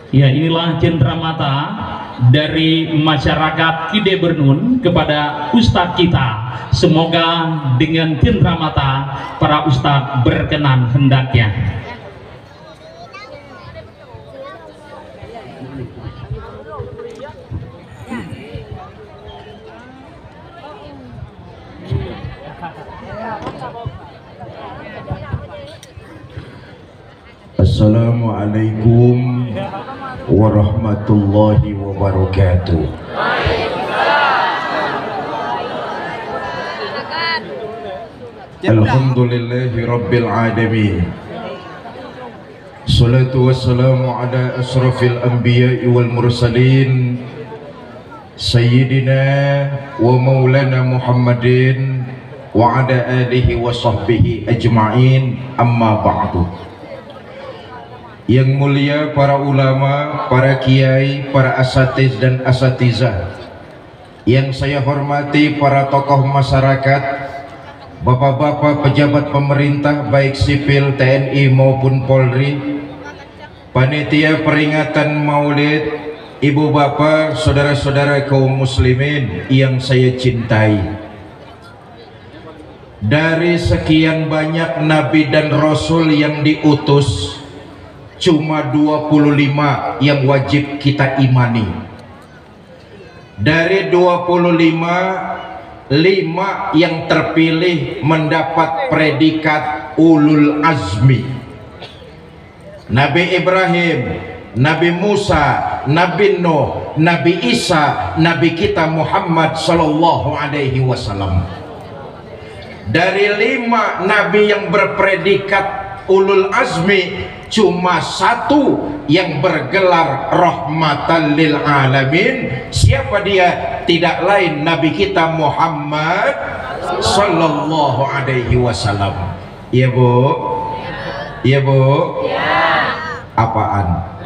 Ya, inilah cenderamata dari masyarakat Kide Bernun kepada Ustadz kita. Semoga dengan cenderamata para Ustadz berkenan hendaknya. Assalamualaikum warahmatullahi wabarakatuh. Alhamdulillahi rabbil alamin. Salatu wassalamu ala asrafil anbiya'i wal mursalin Sayyidina wa maulana Muhammadin wa ala alihi wa sahbihi ajma'in, amma ba'du. Yang mulia para ulama, para kiai, para asatiz dan asatizah, yang saya hormati para tokoh masyarakat, bapak-bapak pejabat pemerintah baik sipil, TNI maupun Polri, panitia peringatan Maulid, ibu bapak, saudara-saudara kaum muslimin yang saya cintai. Dari sekian banyak nabi dan rasul yang diutus, cuma 25 yang wajib kita imani. Dari 25, 5 yang terpilih mendapat predikat ulul azmi. Nabi Ibrahim, Nabi Musa, Nabi Nuh, Nabi Isa, Nabi kita Muhammad sallallahu alaihi wasallam. Dari 5 nabi yang berpredikat ulul azmi, cuma 1 yang bergelar rahmatan lil alamin. Siapa dia? Tidak lain Nabi kita Muhammad sallallahu alaihi wasallam. Iya Bu? Iya Bu? Iya. Apaan?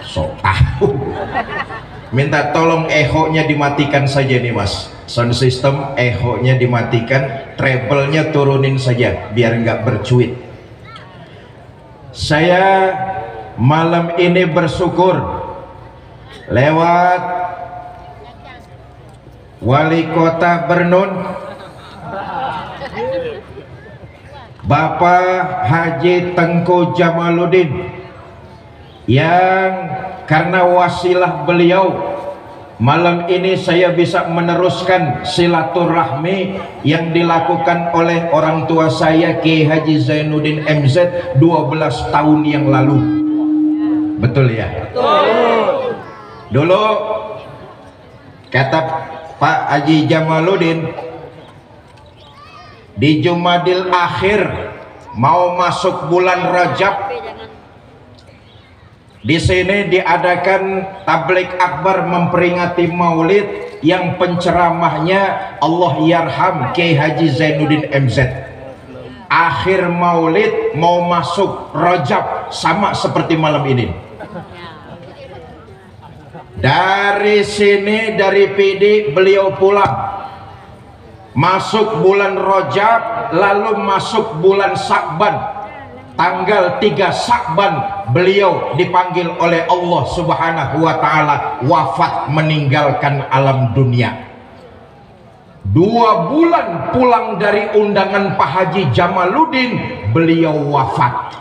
Sok tahu. Minta tolong echo-nya dimatikan saja nih Mas. Sound system echo-nya dimatikan, treble-nya turunin saja biar nggak bercuit. Saya malam ini bersyukur lewat Wali Kota Bernun, Bapak Haji Tengku Jamaluddin, yang karena wasilah beliau malam ini saya bisa meneruskan silaturahmi yang dilakukan oleh orang tua saya Kiai Haji Zainuddin MZ 12 tahun yang lalu. Betul ya? Betul. Dulu kata Pak Haji Jamaluddin, di Jumadil Akhir mau masuk bulan Rajab, di sini diadakan tablik akbar memperingati Maulid yang penceramahnya Allah yarham Kiai Haji Zainuddin MZ. Akhir Maulid mau masuk Rajab, sama seperti malam ini. Dari sini dari PD beliau pulang, masuk bulan Rajab, lalu masuk bulan Sya'ban. Tanggal 3 Sya'ban beliau dipanggil oleh Allah Subhanahu wa ta'ala wafat, meninggalkan alam dunia. 2 bulan pulang dari undangan Pak Haji Jamaluddin, beliau wafat.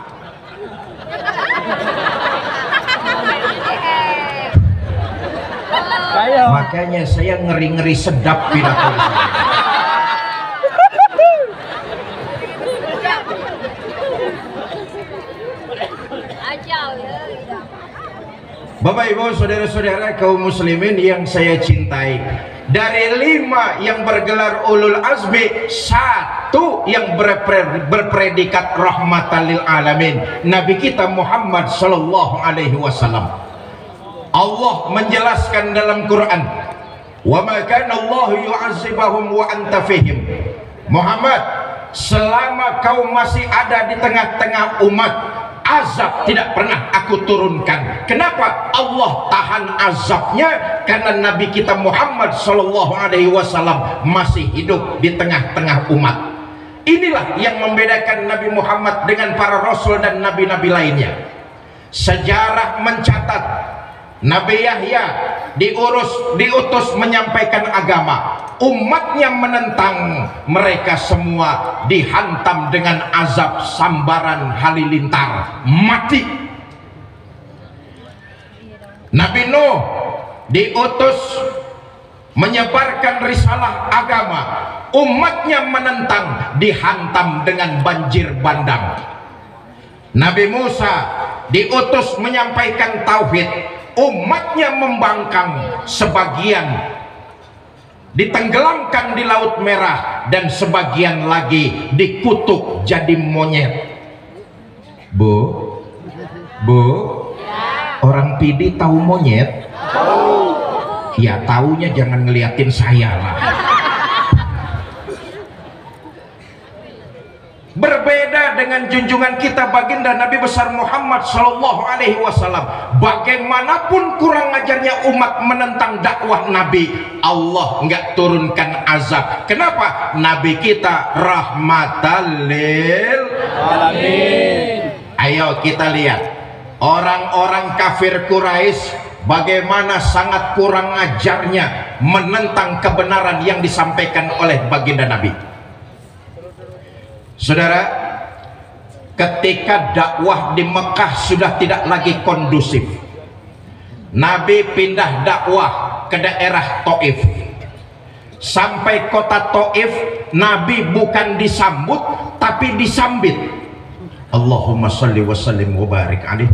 Makanya saya ngeri-ngeri sedap pidato. Bapak Ibu saudara-saudara kaum muslimin yang saya cintai, dari 5 yang bergelar ulul azmi, 1 yang berpredikat rahmatan lil alamin, Nabi kita Muhammad sallallahu alaihi wasallam. Allah menjelaskan dalam Quran, wa ma kana Allah yu'adzibahum wa anta fihim. Muhammad, selama kau masih ada di tengah-tengah umat, azab tidak pernah aku turunkan. Kenapa Allah tahan azabnya? Karena Nabi kita Muhammad sallallahu alaihi wasallam masih hidup di tengah-tengah umat. Inilah yang membedakan Nabi Muhammad dengan para rasul dan nabi-nabi lainnya. Sejarah mencatat Nabi Yahya diutus menyampaikan agama. Umatnya menentang, mereka semua dihantam dengan azab sambaran halilintar, mati. Nabi Nuh diutus menyebarkan risalah agama. Umatnya menentang, dihantam dengan banjir bandang. Nabi Musa diutus menyampaikan tauhid. Umatnya membangkang, sebagian ditenggelamkan di Laut Merah dan sebagian lagi dikutuk jadi monyet. Bu, orang Pidi tahu monyet? Ya taunya jangan ngeliatin saya lah. Berbeda dengan junjungan kita baginda Nabi besar Muhammad Sallallahu Alaihi Wasallam. Bagaimanapun kurang ajarnya umat menentang dakwah Nabi, Allah nggak turunkan azab. Kenapa? Nabi kita rahmatan lil alamin. Ayo kita lihat orang-orang kafir Quraisy bagaimana sangat kurang ajarnya menentang kebenaran yang disampaikan oleh baginda Nabi. Saudara, ketika dakwah di Mekah sudah tidak lagi kondusif, Nabi pindah dakwah ke daerah Taif. Sampai kota Taif, Nabi bukan disambut tapi disambit. Allahumma shalli wa sallim wa barik alaihi.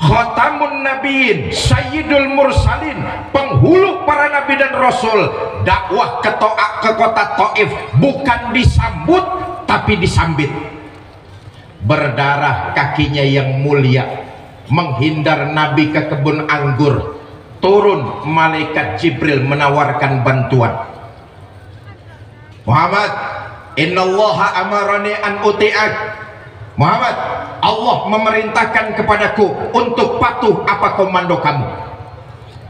Khatamun Nabiin, Sayyidul Mursalin, penghulu para nabi dan rasul. Dakwah ke kota Taif bukan disambut tapi disambit. Berdarah kakinya yang mulia, menghindar Nabi ke kebun anggur. Turun malaikat Jibril menawarkan bantuan. Muhammad, innallaha amarani an uti'ak. Muhammad, Allah memerintahkan kepadaku untuk patuh apa komando kamu.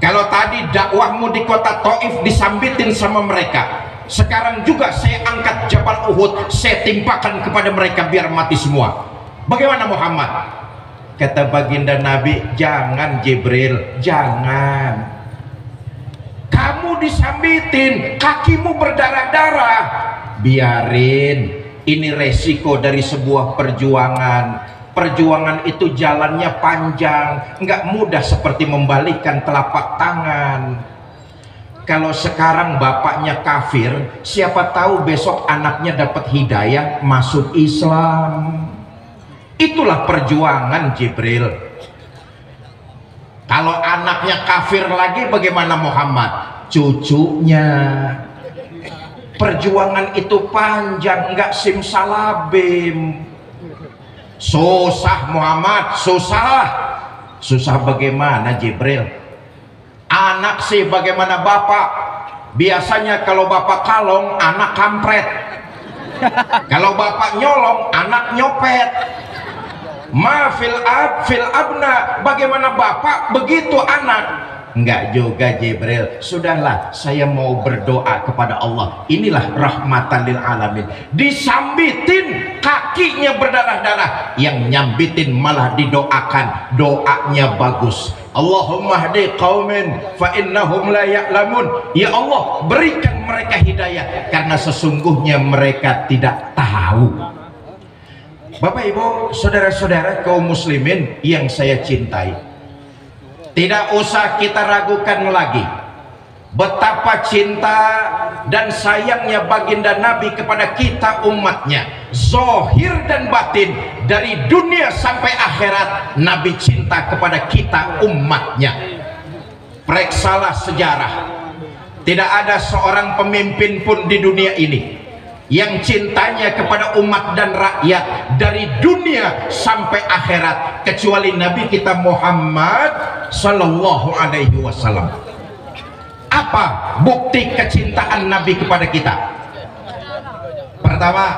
Kalau tadi dakwahmu di kota Taif disambitin sama mereka, sekarang juga saya angkat Jabal Uhud, saya timpakan kepada mereka biar mati semua. Bagaimana Muhammad? Kata baginda Nabi, jangan Jibril, jangan. Kamu disambitin, kakimu berdarah-darah. Biarin, ini resiko dari sebuah perjuangan. Perjuangan itu jalannya panjang, nggak mudah seperti membalikkan telapak tangan. Kalau sekarang bapaknya kafir, siapa tahu besok anaknya dapat hidayah masuk Islam. Itulah perjuangan Jibril. Kalau anaknya kafir lagi bagaimana Muhammad? Cucunya. Perjuangan itu panjang, nggak simsalabim. Susah Muhammad, susah. Susah bagaimana Jibril? Anak sih bagaimana bapak? Biasanya kalau bapak kalong, anak kampret. Kalau bapak nyolong, anak nyopet. Ma fil abna, bagaimana bapak begitu anak. Enggak juga Jibril. Sudahlah, saya mau berdoa kepada Allah. Inilah rahmatan lil alamin. Disambitin, kakinya berdarah-darah. Yang nyambitin malah didoakan, doanya bagus. Allahumma hdi qaumin fa innahum la ya'lamun. Ya Allah, berikan mereka hidayah karena sesungguhnya mereka tidak tahu. Bapak Ibu, saudara-saudara kaum muslimin yang saya cintai, tidak usah kita ragukan lagi betapa cinta dan sayangnya baginda Nabi kepada kita umatnya, zahir dan batin, dari dunia sampai akhirat. Nabi cinta kepada kita umatnya. Periksalah sejarah, tidak ada seorang pemimpin pun di dunia ini yang cintanya kepada umat dan rakyat dari dunia sampai akhirat kecuali Nabi kita Muhammad Sallallahu Alaihi Wasallam. Apa bukti kecintaan Nabi kepada kita? Pertama,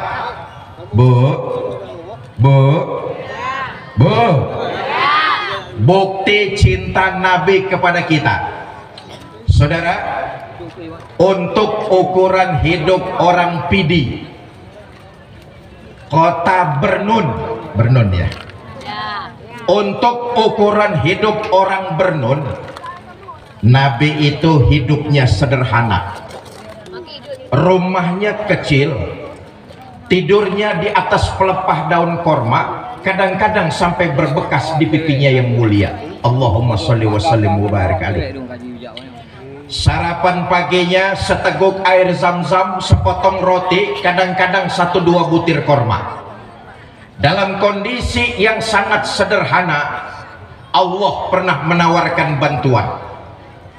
bukti cinta Nabi kepada kita, saudara. Untuk ukuran hidup orang Pidi, kota Bernun ya, Untuk ukuran hidup orang Bernun, Nabi itu hidupnya sederhana, rumahnya kecil, tidurnya di atas pelepah daun korma, kadang-kadang sampai berbekas di pipinya yang mulia. Allahumma sholli wa sallim wa barik alaihi. Sarapan paginya seteguk air zam-zam, sepotong roti, kadang-kadang 1-2 butir korma. Dalam kondisi yang sangat sederhana, Allah pernah menawarkan bantuan.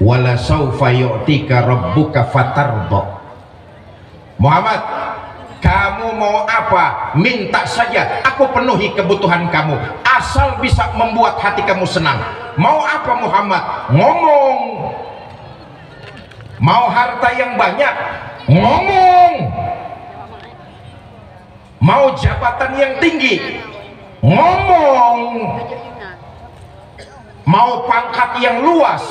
Wala saufa yu'tika rabbuka fatardha. Muhammad, kamu mau apa? Minta saja, aku penuhi kebutuhan kamu, asal bisa membuat hati kamu senang. Mau apa Muhammad? Ngomong. Mau harta yang banyak? Ngomong. Mau jabatan yang tinggi? Ngomong. Mau pangkat yang luas?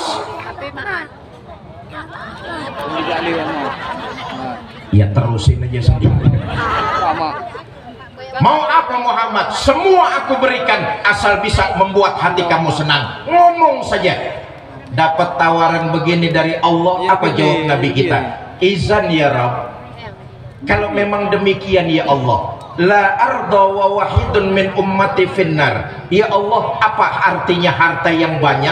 Ya terusin aja sendiri. Mau apa Muhammad? Semua aku berikan asal bisa membuat hati kamu senang. Ngomong saja. Dapat tawaran begini dari Allah, apa jawab Nabi kita? Izan ya Rabb, kalau memang demikian ya Allah, la arda wa wahidun min ummati finnar. Ya Allah, apa artinya harta yang banyak,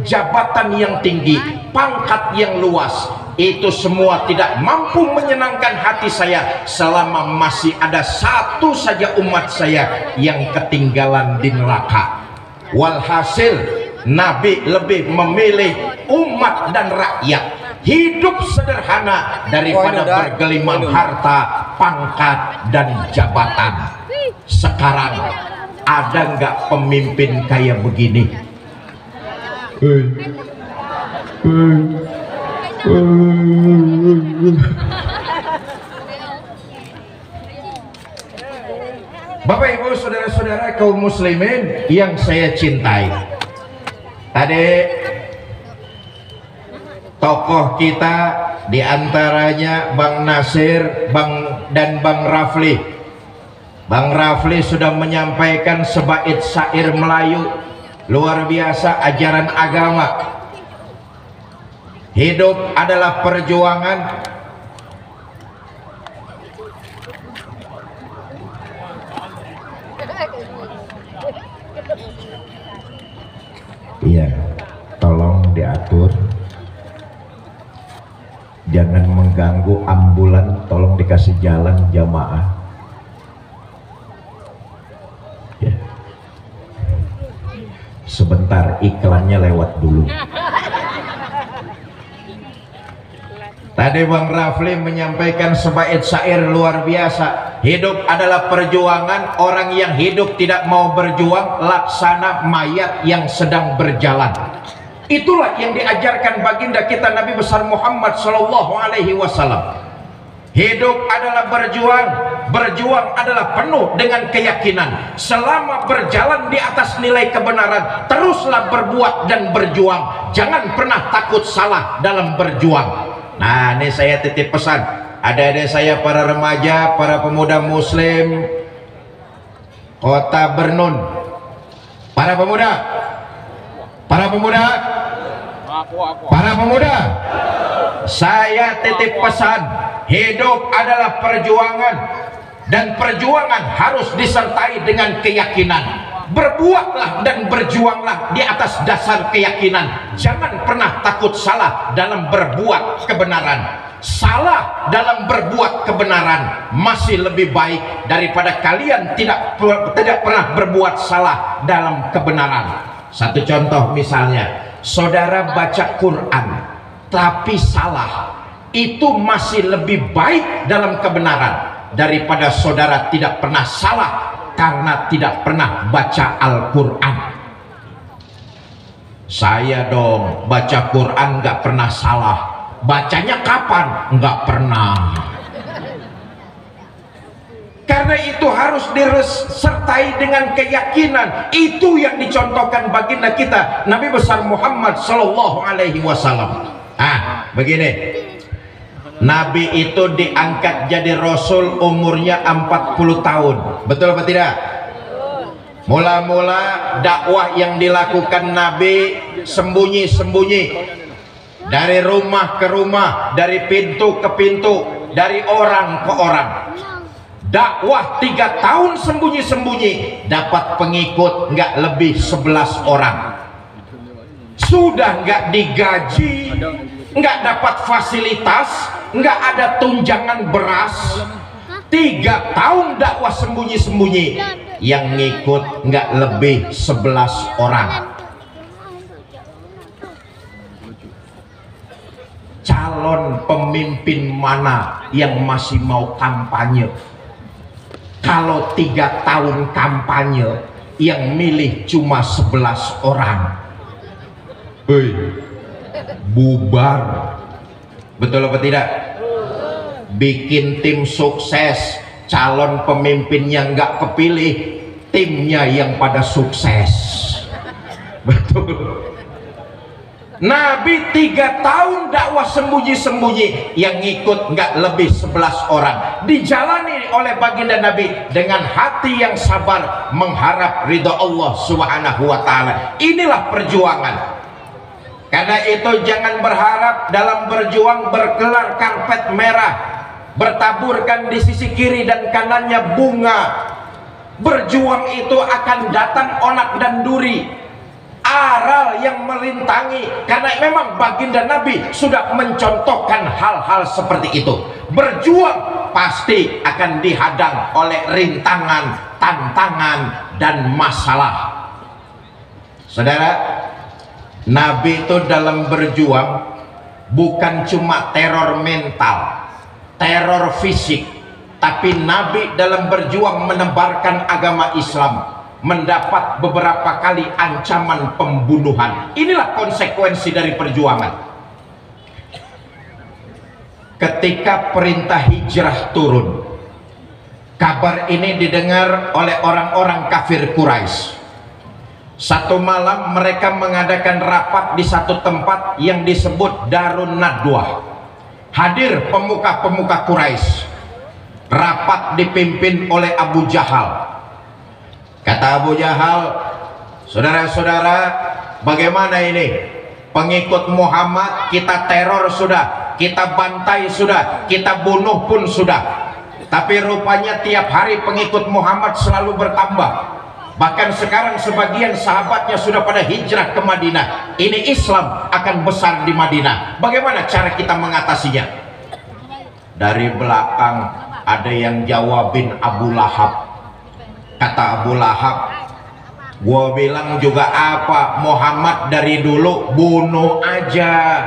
jabatan yang tinggi, pangkat yang luas, itu semua tidak mampu menyenangkan hati saya selama masih ada satu saja umat saya yang ketinggalan di neraka. Walhasil Nabi lebih memilih umat dan rakyat hidup sederhana daripada bergelimang harta, pangkat, dan jabatan. Sekarang ada nggak pemimpin kayak begini? Bapak Ibu saudara-saudara kaum muslimin yang saya cintai, tadi tokoh kita diantaranya Bang Nasir, dan Bang Rafli. Bang Rafli sudah menyampaikan sebaik syair Melayu luar biasa, ajaran agama. Hidup adalah perjuangan. Iya, tolong diatur, jangan mengganggu ambulan, tolong dikasih jalan jamaah ya. Sebentar, iklannya lewat dulu. Tadi Bang Rafli menyampaikan sebaik syair luar biasa. Hidup adalah perjuangan. Orang yang hidup tidak mau berjuang laksana mayat yang sedang berjalan. Itulah yang diajarkan baginda kita Nabi besar Muhammad Sallallahu Alaihi Wasallam. Hidup adalah berjuang. Berjuang adalah penuh dengan keyakinan. Selama berjalan di atas nilai kebenaran, teruslah berbuat dan berjuang. Jangan pernah takut salah dalam berjuang. Nah, ini saya titip pesan. Adik-adik saya, para remaja, para pemuda muslim Kota Bernun, para pemuda, saya titip pesan. Hidup adalah perjuangan, dan perjuangan harus disertai dengan keyakinan. Berbuatlah dan berjuanglah di atas dasar keyakinan. Jangan pernah takut salah dalam berbuat kebenaran. Salah dalam berbuat kebenaran masih lebih baik daripada kalian tidak pernah berbuat salah dalam kebenaran. Satu contoh misalnya, saudara baca Quran tapi salah, itu masih lebih baik dalam kebenaran daripada saudara tidak pernah salah karena tidak pernah baca Al-Quran. Saya dong baca Quran nggak pernah salah. Bacanya kapan? Nggak pernah. Karena itu harus disertai dengan keyakinan. Itu yang dicontohkan baginda kita Nabi besar Muhammad Sallallahu Alaihi Wasallam. Begini, Nabi itu diangkat jadi Rasul umurnya 40 tahun. Betul apa tidak? Mula-mula dakwah yang dilakukan Nabi sembunyi-sembunyi, dari rumah ke rumah, dari pintu ke pintu, dari orang ke orang. Dakwah 3 tahun sembunyi-sembunyi, dapat pengikut nggak lebih 11 orang. Sudah nggak digaji, nggak dapat fasilitas, nggak ada tunjangan beras. 3 tahun dakwah sembunyi-sembunyi, yang ngikut nggak lebih 11 orang. Calon pemimpin mana yang masih mau kampanye? Kalau 3 tahun kampanye, yang milih cuma 11 orang. Hei, bubar. Betul apa tidak? Bikin tim sukses, calon pemimpinnya nggak kepilih, timnya yang pada sukses. Betul. Nabi 3 tahun dakwah sembunyi-sembunyi, yang ngikut nggak lebih 11 orang. Dijalani oleh baginda Nabi dengan hati yang sabar, mengharap ridha Allah Subhanahu wa ta'ala. Inilah perjuangan. Karena itu jangan berharap dalam berjuang bergelar karpet merah, bertaburkan di sisi kiri dan kanannya bunga. Berjuang itu akan datang onak dan duri, aral yang merintangi, karena memang baginda Nabi sudah mencontohkan hal-hal seperti itu. Berjuang pasti akan dihadang oleh rintangan, tantangan, dan masalah. Saudara, Nabi itu dalam berjuang bukan cuma teror mental, teror fisik, tapi Nabi dalam berjuang menebarkan agama Islam mendapat beberapa kali ancaman pembunuhan. Inilah konsekuensi dari perjuangan. Ketika perintah hijrah turun, kabar ini didengar oleh orang-orang kafir Quraisy. Satu malam mereka mengadakan rapat di satu tempat yang disebut Darun Nadwah. Hadir pemuka-pemuka Quraisy. Rapat dipimpin oleh Abu Jahal. Kata Abu Jahal, saudara-saudara, bagaimana ini? Pengikut Muhammad kita teror sudah, kita bantai sudah, kita bunuh pun sudah. Tapi rupanya tiap hari pengikut Muhammad selalu bertambah. Bahkan sekarang sebagian sahabatnya sudah pada hijrah ke Madinah. Ini Islam akan besar di Madinah. Bagaimana cara kita mengatasinya? Dari belakang ada yang jawabin Abu Lahab. Kata Abu Lahab, gua bilang juga apa, Muhammad dari dulu bunuh aja.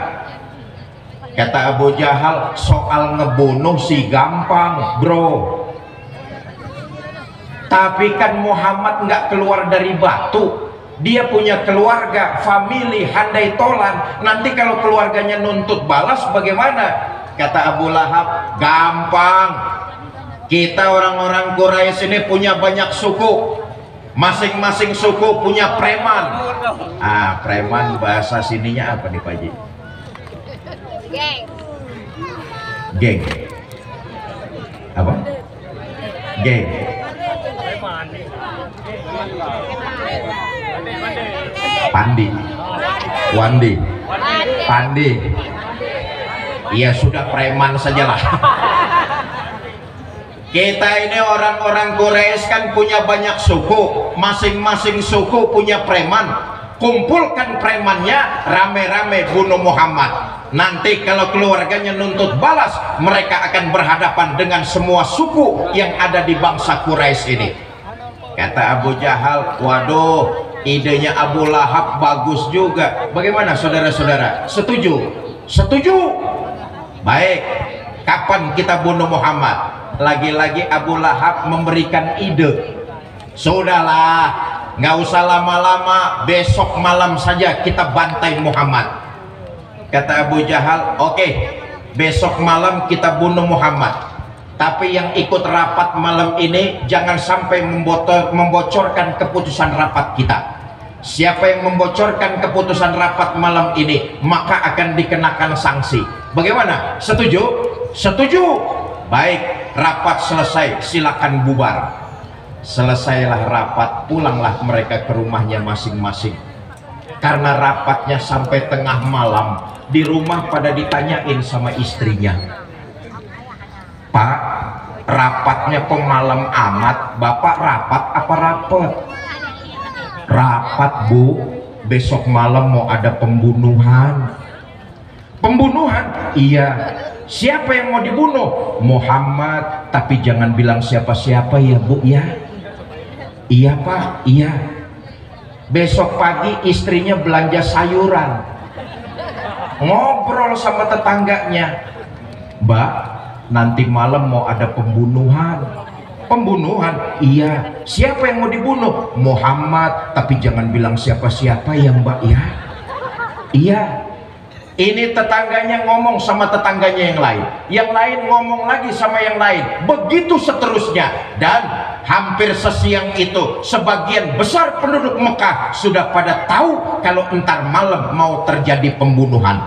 Kata Abu Jahal, soal ngebunuh sih gampang bro, tapi kan Muhammad nggak keluar dari batu. Dia punya keluarga, famili, handai tolan. Nanti kalau keluarganya nuntut balas bagaimana? Kata Abu Lahab, gampang. Kita orang-orang Quraisy ini punya banyak suku. Masing-masing suku punya preman. Ah, preman bahasa sininya apa nih Pak Haji? Geng. Geng. Apa? Geng. Pandi. Wandi. Pandi. Ya sudah, preman sajalah. Kita ini orang-orang Quraisy kan punya banyak suku, masing-masing suku punya preman. Kumpulkan premannya, rame-rame bunuh Muhammad. Nanti kalau keluarganya nuntut balas, mereka akan berhadapan dengan semua suku yang ada di bangsa Quraisy ini. Kata Abu Jahal, waduh, idenya Abu Lahab bagus juga. Bagaimana saudara-saudara? Setuju? Setuju? Baik, kapan kita bunuh Muhammad? Lagi-lagi Abu Lahab memberikan ide. Sudahlah, nggak usah lama-lama, besok malam saja kita bantai Muhammad. Kata Abu Jahal, oke, besok malam kita bunuh Muhammad. Tapi yang ikut rapat malam ini jangan sampai membocorkan keputusan rapat kita. Siapa yang membocorkan keputusan rapat malam ini, maka akan dikenakan sanksi. Bagaimana? Setuju? Setuju. Baik, rapat selesai, silakan bubar. Selesailah rapat, pulanglah mereka ke rumahnya masing-masing. Karena rapatnya sampai tengah malam, di rumah pada ditanyain sama istrinya, "Pak, rapatnya pemalam amat, Bapak rapat apa rapet?" "Rapat, Bu, besok malam mau ada pembunuhan." "Pembunuhan?" "Iya." "Siapa yang mau dibunuh?" "Muhammad, tapi jangan bilang siapa-siapa ya, Bu ya." "Iya, Pak, iya." Besok pagi istrinya belanja sayuran, ngobrol sama tetangganya, "Mbak, nanti malam mau ada pembunuhan." "Pembunuhan?" "Iya." "Siapa yang mau dibunuh?" "Muhammad, tapi jangan bilang siapa-siapa ya, Mbak ya." "Iya." Ini tetangganya ngomong sama tetangganya yang lain ngomong lagi sama yang lain, begitu seterusnya. Dan hampir sesiang itu sebagian besar penduduk Mekah sudah pada tahu kalau entar malam mau terjadi pembunuhan.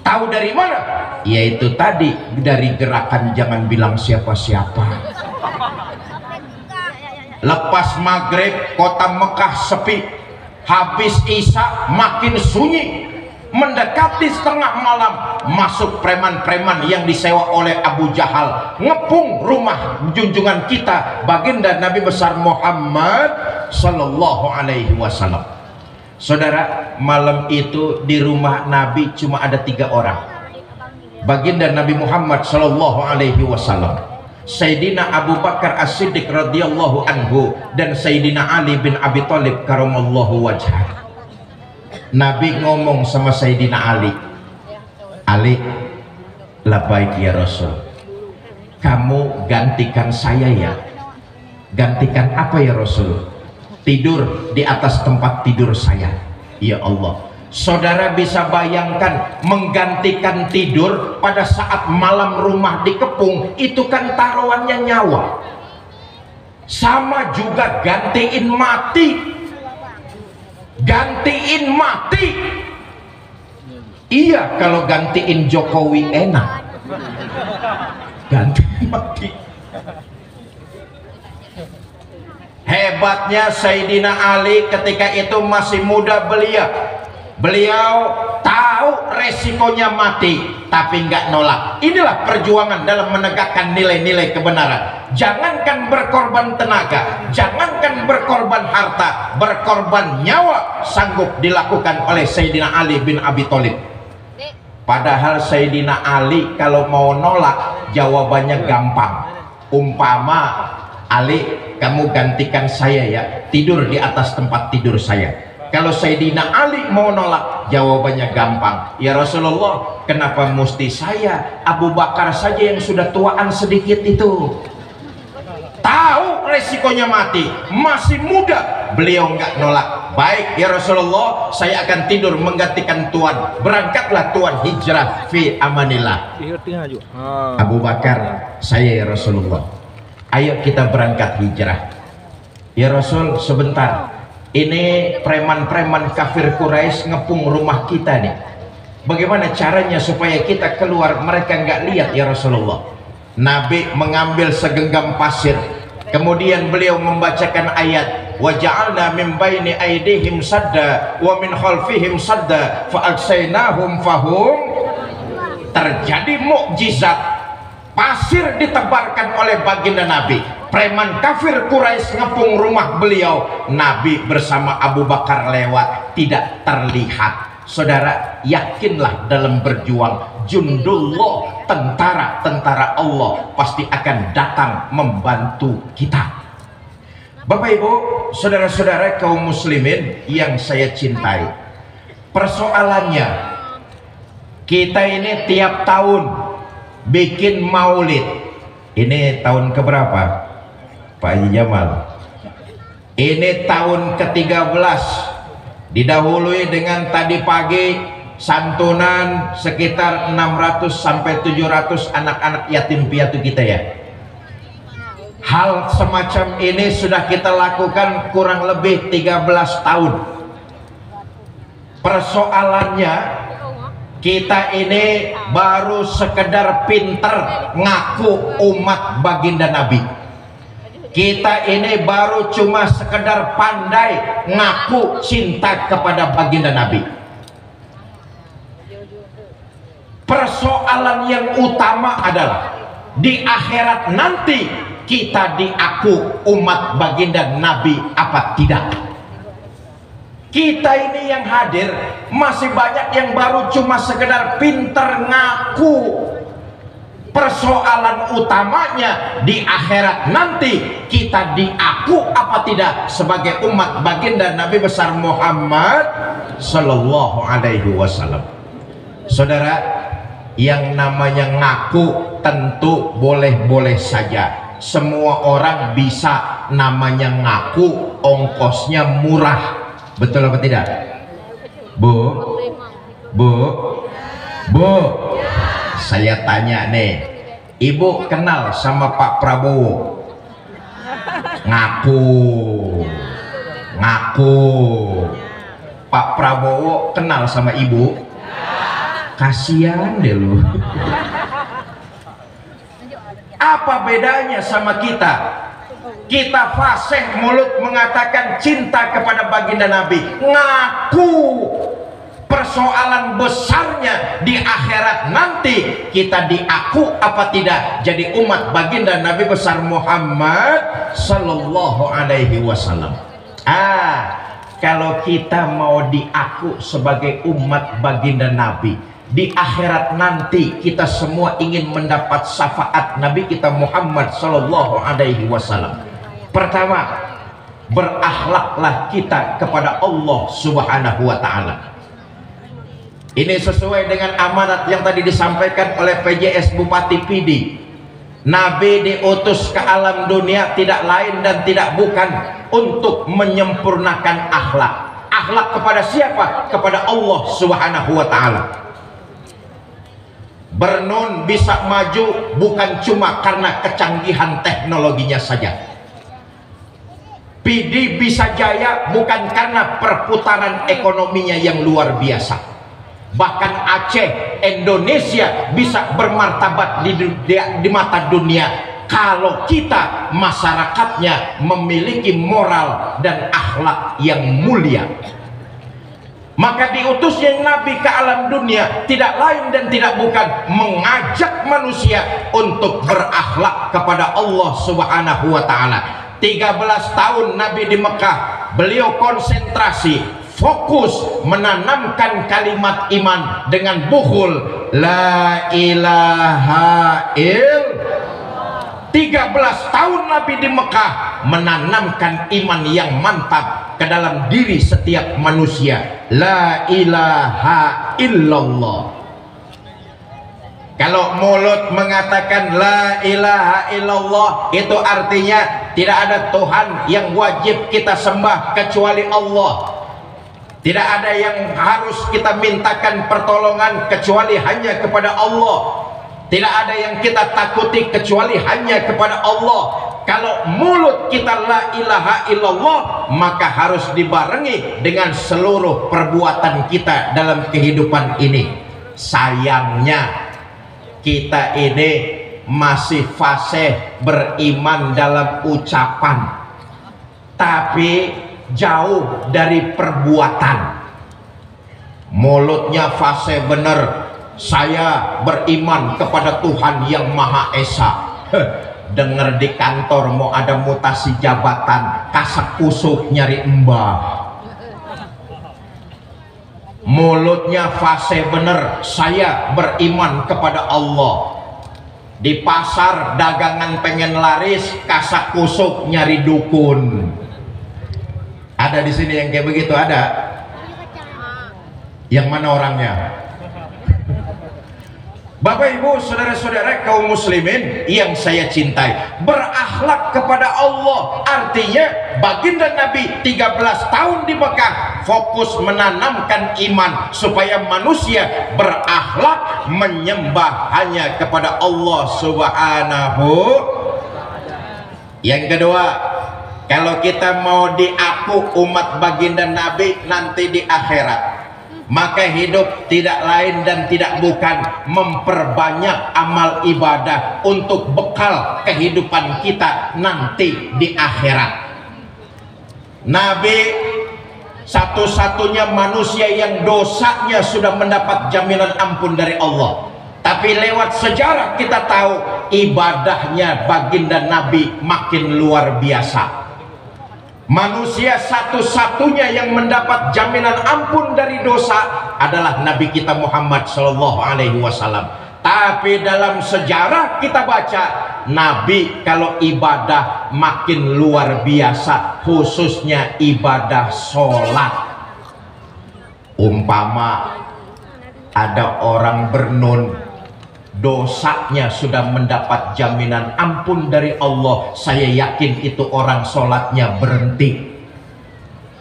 Tahu dari mana? Yaitu tadi dari gerakan jangan bilang siapa-siapa. Lepas maghrib kota Mekah sepi, habis isya makin sunyi. Mendekati setengah malam, masuk preman-preman yang disewa oleh Abu Jahal, ngepung rumah junjungan kita baginda Nabi besar Muhammad Sallallahu Alaihi Wasallam. Saudara, malam itu di rumah Nabi cuma ada 3 orang, baginda Nabi Muhammad Sallallahu Alaihi Wasallam, Sayyidina Abu Bakar As-Siddiq radhiyallahu anhu, dan Sayyidina Ali bin Abi Thalib karamallahu wajhah. Nabi ngomong sama Sayyidina Ali, "Ali, labbaik ya Rasul, kamu gantikan saya ya." "Gantikan apa ya Rasul?" "Tidur di atas tempat tidur saya." Ya Allah, saudara bisa bayangkan menggantikan tidur pada saat malam rumah dikepung, itu kan taruhannya nyawa. Sama juga gantiin mati. Gantiin mati. Iya, kalau gantiin Jokowi enak. Gantiin mati. Hebatnya Sayyidina Ali ketika itu masih muda beliau tahu resikonya mati tapi nggak nolak. Inilah perjuangan dalam menegakkan nilai-nilai kebenaran. Jangankan berkorban tenaga, jangankan berkorban harta, berkorban nyawa sanggup dilakukan oleh Sayyidina Ali bin Abi Thalib. Padahal Sayyidina Ali kalau mau nolak jawabannya gampang. Umpama, "Ali, kamu gantikan saya ya, tidur di atas tempat tidur saya." Kalau Sayyidina Ali mau nolak jawabannya gampang, "Ya Rasulullah, kenapa mesti saya? Abu Bakar saja yang sudah tuaan sedikit itu." Tahu resikonya mati, masih muda, beliau nggak nolak. "Baik ya Rasulullah, saya akan tidur menggantikan tuan." Berangkatlah tuan hijrah fi amanillah. "Abu Bakar, saya ya Rasulullah, ayo kita berangkat hijrah." "Ya Rasul, sebentar, ini preman-preman kafir Quraisy ngepung rumah kita nih. Bagaimana caranya supaya kita keluar mereka nggak lihat ya Rasulullah?" Nabi mengambil segenggam pasir, kemudian beliau membacakan ayat, "Wa ja'alna min baini aydihim sadda wa min khalfihim sadda fa agsaynahum fahum." Terjadi mukjizat, pasir ditebarkan oleh baginda Nabi. Preman kafir Quraisy ngepung rumah beliau, Nabi bersama Abu Bakar lewat, tidak terlihat. Saudara, yakinlah dalam berjuang, jundullah, tentara-tentara Allah pasti akan datang membantu kita. Bapak Ibu, saudara-saudara kaum muslimin yang saya cintai, persoalannya kita ini tiap tahun bikin maulid. Ini tahun keberapa Pak Haji Jamal? Ini tahun ke-13, didahului dengan tadi pagi santunan sekitar 600 sampai 700 anak-anak yatim piatu kita ya. Hal semacam ini sudah kita lakukan kurang lebih 13 tahun. Persoalannya kita ini baru sekedar pinter ngaku umat baginda Nabi. Kita ini baru cuma sekedar pandai ngaku cinta kepada baginda Nabi. Persoalan yang utama adalah di akhirat nanti kita diaku umat baginda Nabi apa tidak. Kita ini yang hadir masih banyak yang baru cuma sekedar pinter ngaku. Persoalan utamanya di akhirat nanti kita diaku apa tidak sebagai umat baginda Nabi besar Muhammad Sallallahu Alaihi Wasallam. Saudara, yang namanya ngaku tentu boleh-boleh saja. Semua orang bisa namanya ngaku, ongkosnya murah. Betul apa tidak? Bu? Saya tanya nih, Ibu kenal sama Pak Prabowo? Ngaku. Pak Prabowo kenal sama Ibu? Kasihan deh lu. Apa bedanya sama kita? Kita fasih mulut mengatakan cinta kepada baginda Nabi, ngaku. Persoalan besarnya di akhirat nanti kita diaku apa tidak jadi umat baginda Nabi besar Muhammad Sallallahu Alaihi Wasallam. Kalau kita mau diaku sebagai umat baginda Nabi di akhirat nanti, kita semua ingin mendapat syafaat Nabi kita Muhammad Sallallahu Alaihi Wasallam. Pertama, berakhlaklah kita kepada Allah Subhanahu Wa Taala. Ini sesuai dengan amanat yang tadi disampaikan oleh PJS Bupati Pidi. Nabi diutus ke alam dunia tidak lain dan tidak bukan untuk menyempurnakan akhlak. Akhlak kepada siapa? Kepada Allah Subhanahu Wa Taala. Bernun bisa maju bukan cuma karena kecanggihan teknologinya saja. Pidi bisa jaya bukan karena perputaran ekonominya yang luar biasa. Bahkan Aceh, Indonesia bisa bermartabat di mata dunia kalau kita masyarakatnya memiliki moral dan akhlak yang mulia. Maka diutusnya Nabi ke alam dunia tidak lain dan tidak bukan mengajak manusia untuk berakhlak kepada Allah Subhanahu Wa Taala. 13 tahun Nabi di Mekah, beliau konsentrasi, fokus menanamkan kalimat iman dengan buhul la ilaha illallah. 13 tahun Nabi di Mekah menanamkan iman yang mantap ke dalam diri setiap manusia, la ilaha illallah. Kalau mulut mengatakan la ilaha illallah, itu artinya tidak ada Tuhan yang wajib kita sembah kecuali Allah. Tidak ada yang harus kita mintakan pertolongan kecuali hanya kepada Allah. Tidak ada yang kita takuti kecuali hanya kepada Allah. Kalau mulut kita la ilaha illallah, maka harus dibarengi dengan seluruh perbuatan kita dalam kehidupan ini. Sayangnya kita ini masih fasih beriman dalam ucapan, tapi jauh dari perbuatan. Mulutnya fasih bener, saya beriman kepada Tuhan yang Maha Esa. Dengar di kantor mau ada mutasi jabatan, kasak kusuk nyari mbah. Mulutnya fasih bener, saya beriman kepada Allah. Di pasar dagangan pengen laris, kasak kusuk nyari dukun. Ada di sini yang kayak begitu? Ada? Yang mana orangnya? Bapak Ibu, saudara-saudara kaum muslimin yang saya cintai, berakhlak kepada Allah artinya baginda Nabi 13 tahun di Mekah fokus menanamkan iman supaya manusia berakhlak menyembah hanya kepada Allah Subhanahu. Yang kedua, kalau kita mau diaku umat baginda Nabi nanti di akhirat, Maka hidup tidak lain dan tidak bukan memperbanyak amal ibadah untuk bekal kehidupan kita nanti di akhirat. Nabi satu-satunya manusia yang dosanya sudah mendapat jaminan ampun dari Allah. Tapi lewat sejarah kita tahu ibadahnya baginda Nabi makin luar biasa. Manusia satu-satunya yang mendapat jaminan ampun dari dosa adalah Nabi kita Muhammad Shallallahu Alaihi Wasallam. Tapi dalam sejarah kita baca, Nabi kalau ibadah makin luar biasa, khususnya ibadah sholat. Umpama ada orang bernun, dosanya sudah mendapat jaminan ampun dari Allah, saya yakin itu orang sholatnya berhenti.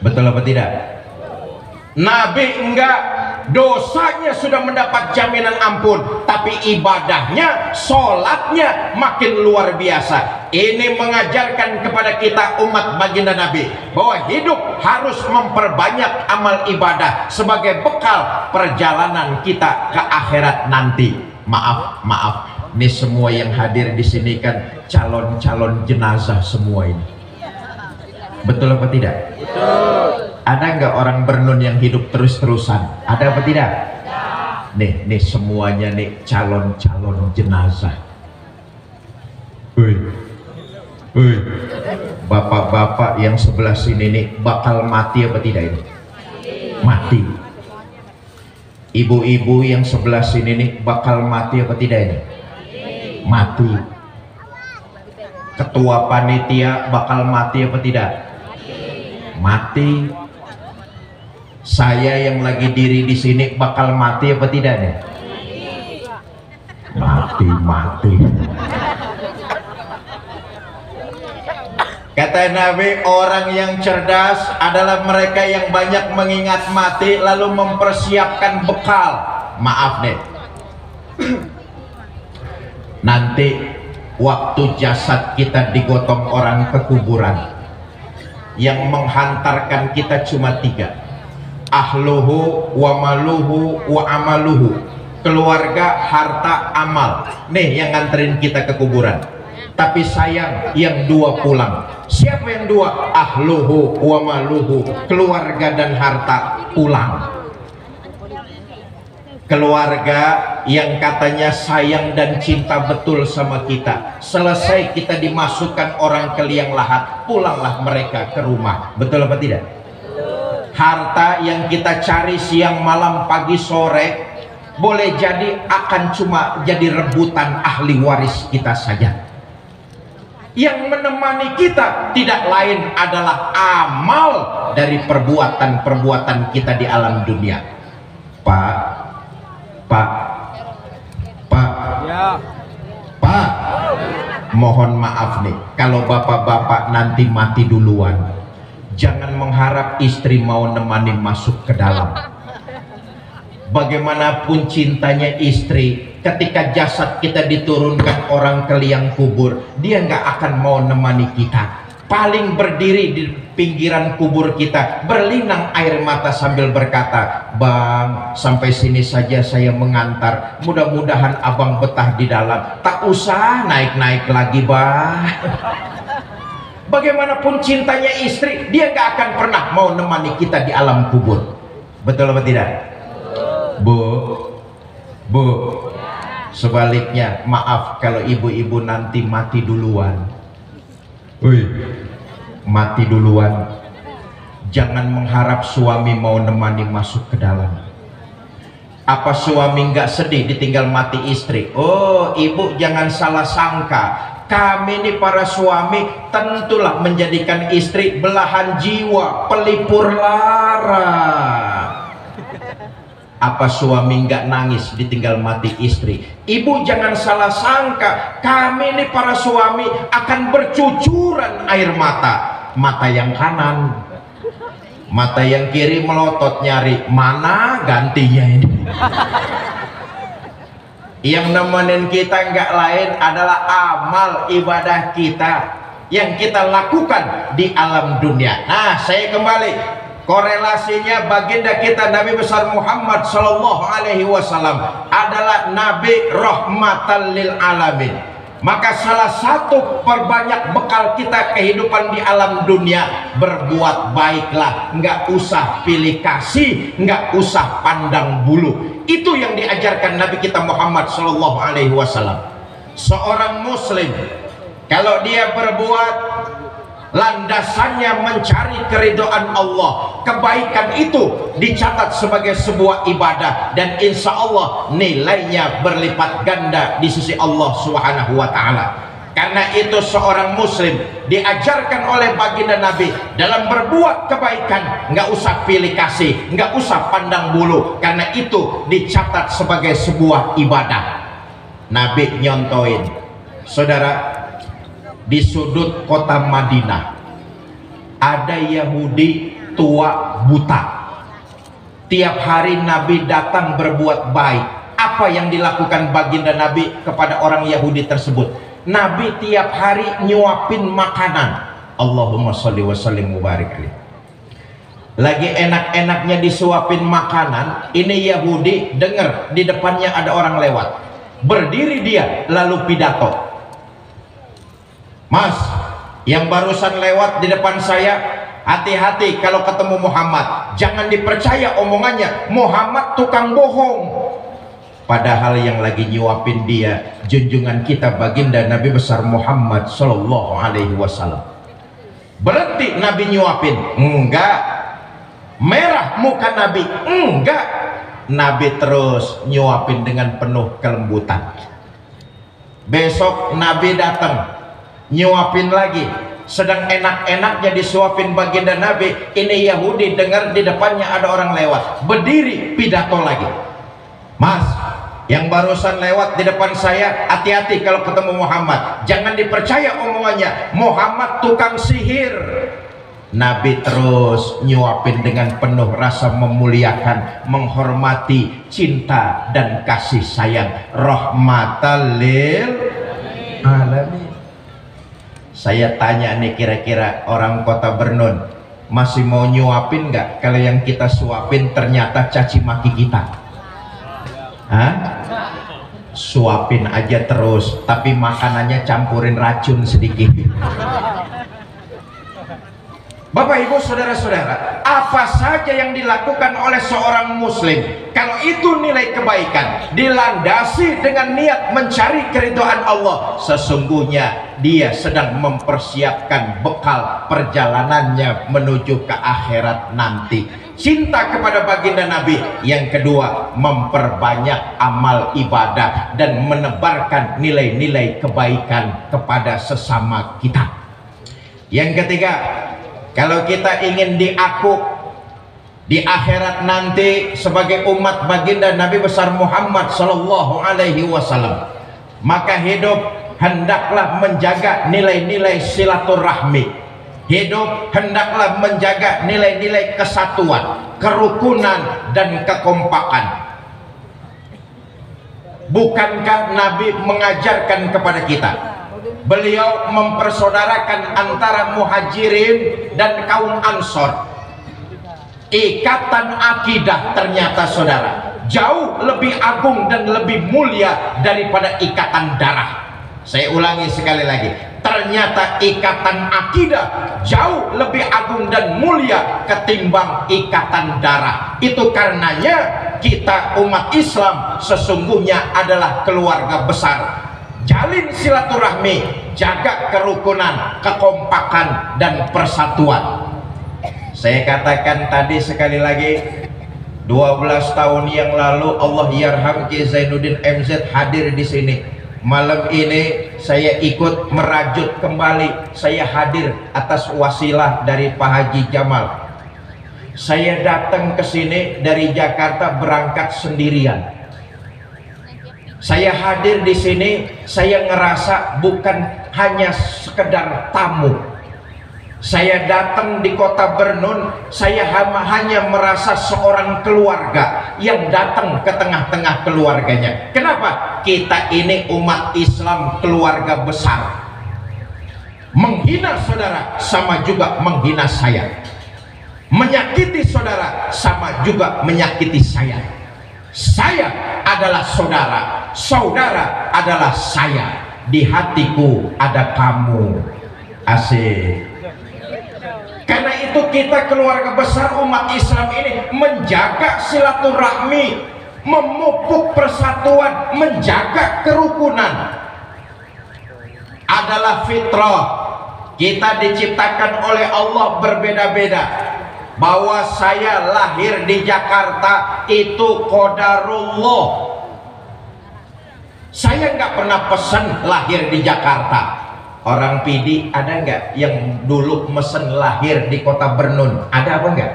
Betul apa tidak? Nabi enggak, dosanya sudah mendapat jaminan ampun, tapi ibadahnya, sholatnya makin luar biasa. Ini mengajarkan kepada kita umat baginda Nabi bahwa hidup harus memperbanyak amal ibadah sebagai bekal perjalanan kita ke akhirat nanti. Maaf, ini semua yang hadir di sini kan calon-calon jenazah semua ini. Betul apa tidak? Betul. Ada nggak orang bernun yang hidup terus-terusan? Ada apa tidak? Nih semuanya nih calon-calon jenazah. Bapak-bapak yang sebelah sini nih bakal mati apa tidak ini? Mati. Ibu-ibu yang sebelah sini nih bakal mati apa tidak ini? Mati. Ketua panitia bakal mati apa tidak? Mati. Saya yang lagi diri di sini bakal mati apa tidak nih? Mati. Kata Nabi, orang yang cerdas adalah mereka yang banyak mengingat mati lalu mempersiapkan bekal. Maaf deh, nanti waktu jasad kita digotong orang ke kuburan, yang menghantarkan kita cuma 3: ahluhu wa maluhu wa amaluhu. Keluarga, harta, amal. Nih yang nganterin kita ke kuburan. Tapi sayang yang 2 pulang. Siapa yang 2? Ahluhu wa maluhu, keluarga dan harta pulang. Keluarga yang katanya sayang dan cinta betul sama kita, selesai kita dimasukkan orang ke liang lahat, pulanglah mereka ke rumah. Betul apa tidak? Harta yang kita cari siang malam pagi sore, boleh jadi akan cuma jadi rebutan ahli waris kita saja. Yang menemani kita tidak lain adalah amal dari perbuatan-perbuatan kita di alam dunia. Pak, mohon maaf nih, kalau bapak-bapak nanti mati duluan, jangan mengharap istri mau nemani masuk ke dalam. Bagaimanapun cintanya istri, ketika jasad kita diturunkan orang ke liang kubur, dia nggak akan mau nemani kita. Paling berdiri di pinggiran kubur kita, berlinang air mata sambil berkata, "Bang, sampai sini saja saya mengantar. Mudah-mudahan abang betah di dalam. Tak usah naik-naik lagi, Bang." Bagaimanapun cintanya istri, dia nggak akan pernah mau nemani kita di alam kubur. Betul apa tidak? Bu, sebaliknya, maaf kalau ibu-ibu nanti mati duluan. Mati duluan, jangan mengharap suami mau nemani masuk ke dalam. Apa suami nggak sedih ditinggal mati istri? Oh, ibu jangan salah sangka, kami ini para suami tentulah menjadikan istri belahan jiwa, pelipur lara. Apa suami nggak nangis ditinggal mati istri? Ibu jangan salah sangka, kami ini para suami akan bercucuran air mata. Mata yang kanan, mata yang kiri melotot nyari mana gantinya ini. Yang nemenin kita nggak lain adalah amal ibadah kita yang kita lakukan di alam dunia. Nah, saya kembali, Korelasinya baginda kita Nabi besar Muhammad sallallahu alaihi wasallam adalah nabi rahmatan lil alamin. Maka salah satu perbanyak bekal kita kehidupan di alam dunia, berbuat baiklah, nggak usah pilih kasih, nggak usah pandang bulu. Itu yang diajarkan Nabi kita Muhammad sallallahu alaihi wasallam. Seorang muslim kalau dia berbuat landasannya mencari keridhaan Allah, kebaikan itu dicatat sebagai sebuah ibadah dan insya Allah nilainya berlipat ganda di sisi Allah Subhanahu wa ta'ala. Karena itu seorang muslim diajarkan oleh baginda Nabi dalam berbuat kebaikan nggak usah pilih kasih, nggak usah pandang bulu, karena itu dicatat sebagai sebuah ibadah. Nabi nyontoin, saudara, di sudut kota Madinah ada Yahudi tua buta. Tiap hari Nabi datang berbuat baik. Apa yang dilakukan baginda Nabi kepada orang Yahudi tersebut? Nabi tiap hari nyuapin makanan. Allahumma sholli wa sallim mubarik alaihi. Lagi enak-enaknya disuapin makanan, ini Yahudi dengar di depannya ada orang lewat. Berdiri dia lalu pidato. Mas, yang barusan lewat di depan saya, hati-hati kalau ketemu Muhammad, jangan dipercaya omongannya, Muhammad tukang bohong. Padahal yang lagi nyuapin dia junjungan kita baginda Nabi besar Muhammad sallallahu alaihi wasallam. Berhenti Nabi nyuapin? Enggak. Merah muka Nabi? Enggak. Nabi terus nyuapin dengan penuh kelembutan. Besok Nabi datang nyuapin lagi, sedang enak-enaknya disuapin baginda Nabi, ini Yahudi dengar di depannya ada orang lewat, berdiri pidato lagi. Mas, yang barusan lewat di depan saya, hati-hati kalau ketemu Muhammad, jangan dipercaya omongannya, Muhammad tukang sihir. Nabi terus nyuapin dengan penuh rasa memuliakan, menghormati, cinta dan kasih sayang, rahmatan lil alamin. Saya tanya nih, kira-kira orang kota Bernun masih mau nyuapin nggak kalau yang kita suapin ternyata caci maki kita? Hah? Suapin aja terus, tapi makanannya campurin racun sedikit. Bapak ibu saudara-saudara, apa saja yang dilakukan oleh seorang muslim, kalau itu nilai kebaikan, dilandasi dengan niat mencari keridhaan Allah, sesungguhnya dia sedang mempersiapkan bekal perjalanannya menuju ke akhirat nanti. Cinta kepada baginda Nabi. Yang kedua, memperbanyak amal ibadah dan menebarkan nilai-nilai kebaikan kepada sesama kita. Yang ketiga, kalau kita ingin diaku di akhirat nanti sebagai umat baginda Nabi besar Muhammad sallallahu alaihi wasallam, maka hidup hendaklah menjaga nilai-nilai silaturahmi. Hidup hendaklah menjaga nilai-nilai kesatuan, kerukunan dan kekompakan. Bukankah Nabi mengajarkan kepada kita? Beliau mempersaudarakan antara muhajirin dan kaum ansor. Ikatan akidah ternyata saudara jauh lebih agung dan lebih mulia daripada ikatan darah. Saya ulangi sekali lagi, ternyata ikatan akidah jauh lebih agung dan mulia ketimbang ikatan darah. Itu karenanya kita umat Islam sesungguhnya adalah keluarga besar. Jalin silaturahmi, jaga kerukunan, kekompakan dan persatuan. Saya katakan tadi sekali lagi, 12 tahun yang lalu Allah yarham Ki Zainuddin MZ hadir di sini. Malam ini saya ikut merajut kembali, saya hadir atas wasilah dari Pak Haji Jamal. Saya datang ke sini dari Jakarta berangkat sendirian. Saya hadir di sini, saya ngerasa bukan hanya sekedar tamu. Saya datang di kota Bernun, saya hanya merasa seorang keluarga yang datang ke tengah-tengah keluarganya. Kenapa? Kita ini umat Islam keluarga besar. Menghina saudara sama juga menghina saya. Menyakiti saudara sama juga menyakiti saya. Saya adalah saudara, saudara adalah saya. Di hatiku ada kamu. Asik. Karena itu kita keluarga besar umat Islam ini menjaga silaturahmi, memupuk persatuan, menjaga kerukunan adalah fitrah. Kita diciptakan oleh Allah berbeda-beda. Bahwa saya lahir di Jakarta itu qadarullah. Saya nggak pernah pesan lahir di Jakarta. Orang PD ada nggak yang dulu mesen lahir di kota Bernun? Ada apa nggak?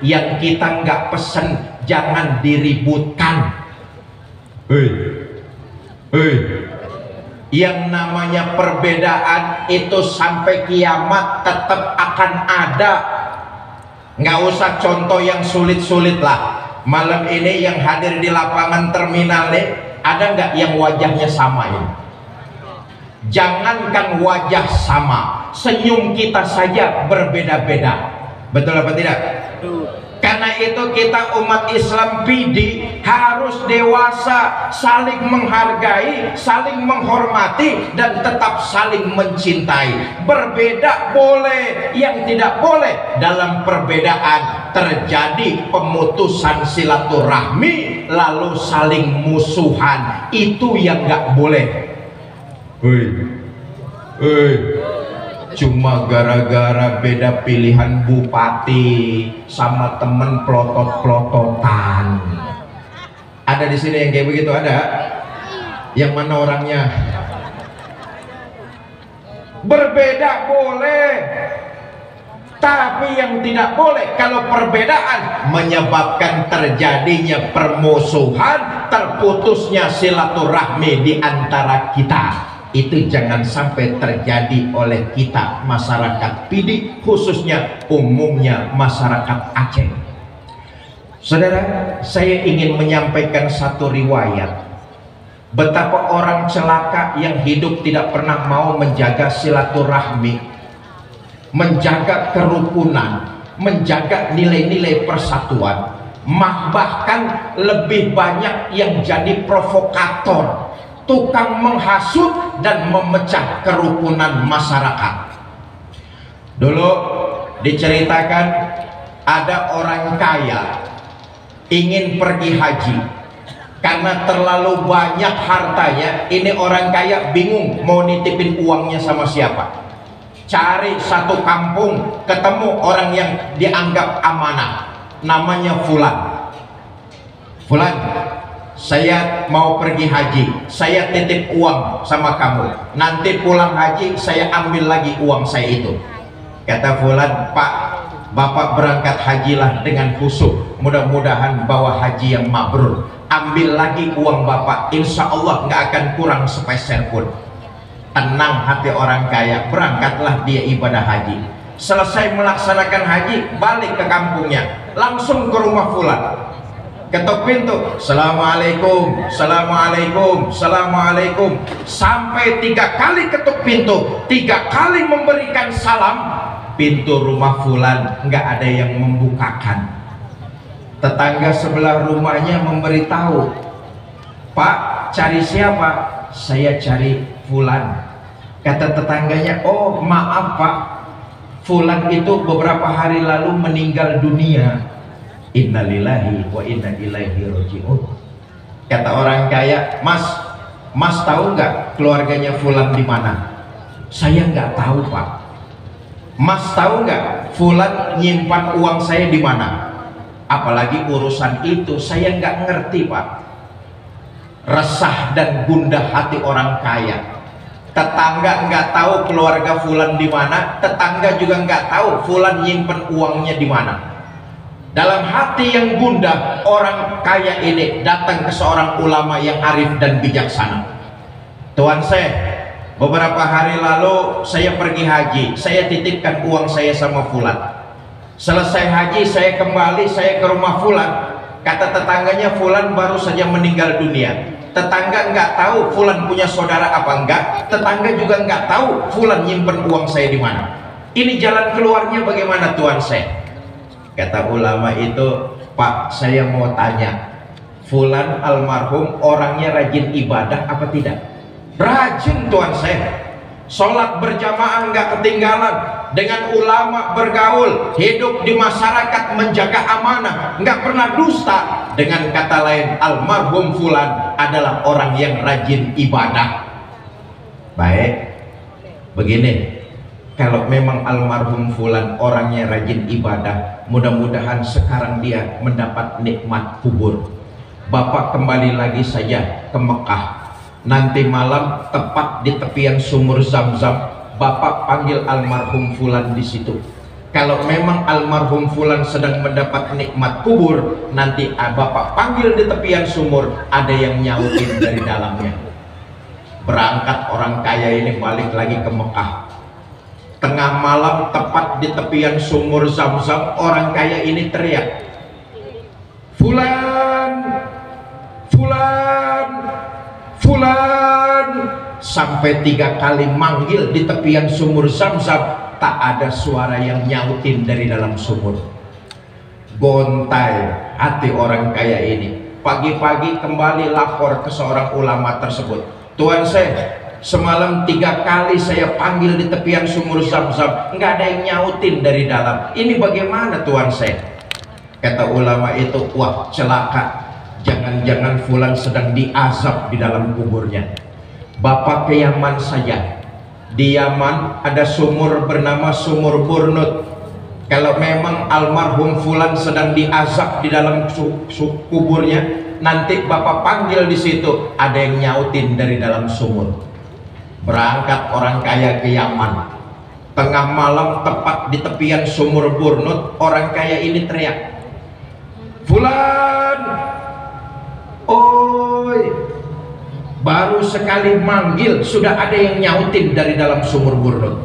Yang kita nggak pesen jangan diributkan. Yang namanya perbedaan itu sampai kiamat tetap akan ada. Nggak usah contoh yang sulit-sulit lah. Malam ini yang hadir di lapangan terminal nih, ada nggak yang wajahnya sama ini? Jangankan wajah sama, senyum kita saja berbeda-beda. Betul apa tidak? Karena itu kita umat Islam PD harus dewasa, saling menghargai, saling menghormati, dan tetap saling mencintai. Berbeda boleh, yang tidak boleh dalam perbedaan terjadi pemutusan silaturahmi lalu saling musuhan. Itu yang nggak boleh. Cuma gara-gara beda pilihan bupati sama temen pelotot-pelototan. Ada di sini yang kayak begitu? Ada? Yang mana orangnya? Berbeda boleh, tapi yang tidak boleh kalau perbedaan menyebabkan terjadinya permusuhan, terputusnya silaturahmi di antara kita. Itu jangan sampai terjadi oleh kita masyarakat PD, khususnya umumnya masyarakat Aceh. Saudara, saya ingin menyampaikan satu riwayat betapa orang celaka yang hidup tidak pernah mau menjaga silaturahmi, menjaga kerukunan, menjaga nilai-nilai persatuan, bahkan lebih banyak yang jadi provokator, tukang menghasut dan memecah kerukunan masyarakat. Dulu diceritakan ada orang kaya ingin pergi haji. Karena terlalu banyak hartanya, ini orang kaya bingung mau nitipin uangnya sama siapa. Cari satu kampung, ketemu orang yang dianggap amanah, namanya Fulan. Fulan, saya mau pergi haji, saya titip uang sama kamu. Nanti pulang haji saya ambil lagi uang saya itu. Kata Fulan, Pak, Bapak berangkat hajilah dengan khusyuk, mudah-mudahan bawa haji yang mabrur. Ambil lagi uang Bapak, insya Allah nggak akan kurang sepeser pun. Tenang hati orang kaya, berangkatlah dia ibadah haji. Selesai melaksanakan haji, balik ke kampungnya, langsung ke rumah Fulan. Ketuk pintu, Assalamualaikum, Assalamualaikum, Assalamualaikum. Sampai 3 kali ketuk pintu, 3 kali memberikan salam. Pintu rumah Fulan nggak ada yang membukakan. Tetangga sebelah rumahnya memberitahu, Pak, cari siapa? Saya cari Fulan. Kata tetangganya, oh maaf Pak, Fulan itu beberapa hari lalu meninggal dunia. Innalillahi wa inna ilaihi raji'un. Kata orang kaya, Mas tahu nggak keluarganya Fulan di mana? Saya nggak tahu Pak. Mas tahu nggak Fulan nyimpan uang saya di mana? Apalagi urusan itu saya nggak ngerti Pak. Resah dan gundah hati orang kaya. Tetangga nggak tahu keluarga Fulan di mana, tetangga juga nggak tahu Fulan nyimpen uangnya di mana. Dalam hati yang gundah, orang kaya ini datang ke seorang ulama yang arif dan bijaksana. Tuan saya, beberapa hari lalu saya pergi haji, saya titipkan uang saya sama Fulan. Selesai haji saya kembali, saya ke rumah Fulan. Kata tetangganya, Fulan baru saja meninggal dunia. Tetangga nggak tahu Fulan punya saudara apa enggak, tetangga juga nggak tahu Fulan nyimpen uang saya di mana. Ini jalan keluarnya bagaimana Tuan saya? Kata ulama itu, Pak, saya mau tanya, fulan almarhum orangnya rajin ibadah apa tidak? Rajin tuan saya, sholat berjamaah nggak ketinggalan, dengan ulama bergaul, hidup di masyarakat, menjaga amanah, nggak pernah dusta. Dengan kata lain, almarhum fulan adalah orang yang rajin ibadah. Baik, begini, kalau memang almarhum fulan orangnya rajin ibadah, mudah-mudahan sekarang dia mendapat nikmat kubur. Bapak kembali lagi saja ke Mekah, nanti malam tepat di tepian sumur Zam-Zam, Bapak panggil almarhum fulan di situ. Kalau memang almarhum fulan sedang mendapat nikmat kubur, nanti Bapak panggil di tepian sumur, ada yang nyautin dari dalamnya. Berangkat orang kaya ini balik lagi ke Mekah. Tengah malam tepat di tepian sumur Zam-Zam, orang kaya ini teriak, fulan, fulan, fulan, sampai 3 kali manggil di tepian sumur Zam-Zam, tak ada suara yang nyautin dari dalam sumur. Gontai hati orang kaya ini. Pagi-pagi kembali lapor ke seorang ulama tersebut, tuan saya, semalam 3 kali saya panggil di tepian sumur Zam-Zam, nggak ada yang nyautin dari dalam. Ini bagaimana tuan saya? Kata ulama itu, wah celaka, jangan-jangan fulan sedang diazab di dalam kuburnya. Bapak ke Yaman saja. Di Yaman ada sumur bernama Sumur Burnut. Kalau memang almarhum fulan sedang diazab di dalam kuburnya, nanti Bapak panggil di situ, ada yang nyautin dari dalam sumur. Berangkat orang kaya ke Yaman. Tengah malam tepat di tepian Sumur Burnut, orang kaya ini teriak, fulan, oi. Baru sekali manggil sudah ada yang nyautin dari dalam Sumur Burnut.